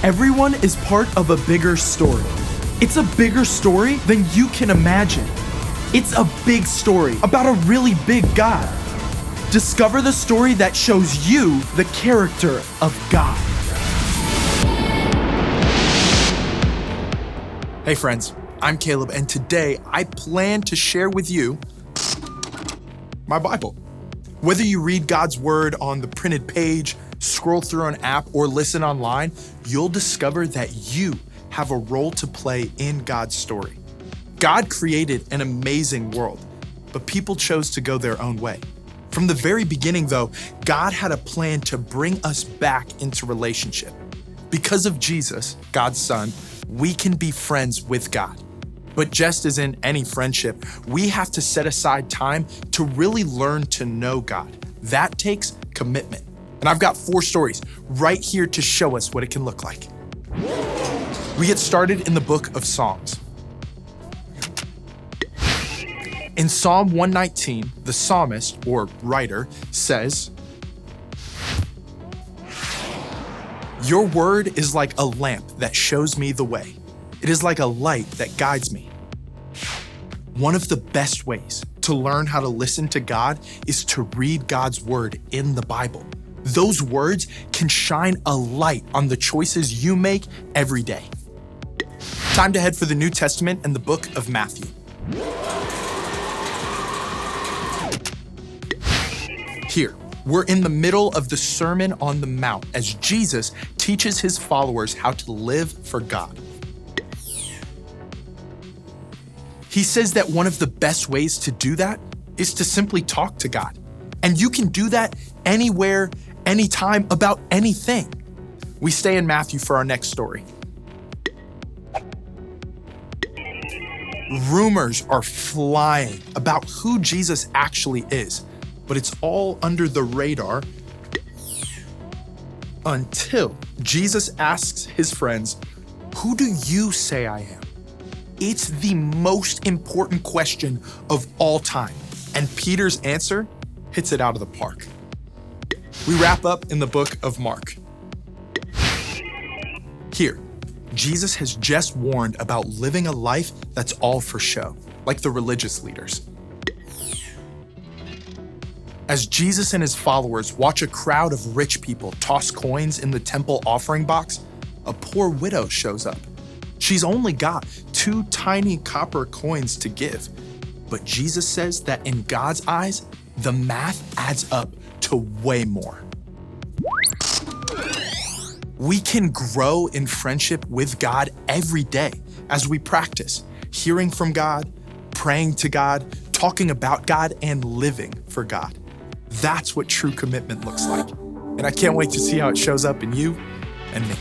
Everyone is part of a bigger story. It's a bigger story than you can imagine. It's a big story about a really big God. Discover the story that shows you the character of God. Hey friends, I'm Caleb, and today I plan to share with you my Bible. Whether you read God's word on the printed page, scroll through an app, or listen online, you'll discover that you have a role to play in God's story. God created an amazing world, but people chose to go their own way. From the very beginning, though, God had a plan to bring us back into relationship. Because of Jesus, God's Son, we can be friends with God. But just as in any friendship, we have to set aside time to really learn to know God. That takes commitment. And I've got 4 stories right here to show us what it can look like. We get started in the book of Psalms. In Psalm 119, the psalmist, or writer, says, "Your word is like a lamp that shows me the way. It is like a light that guides me." One of the best ways to learn how to listen to God is to read God's word in the Bible. Those words can shine a light on the choices you make every day. Time to head for the New Testament and the book of Matthew. Here, we're in the middle of the Sermon on the Mount as Jesus teaches his followers how to live for God. He says that one of the best ways to do that is to simply talk to God. And you can do that anywhere, anytime, about anything. We stay in Matthew for our next story. Rumors are flying about who Jesus actually is, but it's all under the radar until Jesus asks his friends, "Who do you say I am?" It's the most important question of all time, and Peter's answer hits it out of the park. We wrap up in the book of Mark. Here, Jesus has just warned about living a life that's all for show, like the religious leaders. As Jesus and his followers watch a crowd of rich people toss coins in the temple offering box, a poor widow shows up. She's only got 2 tiny copper coins to give, but Jesus says that in God's eyes, the math adds up to way more. We can grow in friendship with God every day as we practice hearing from God, praying to God, talking about God, and living for God. That's what true commitment looks like. And I can't wait to see how it shows up in you and me.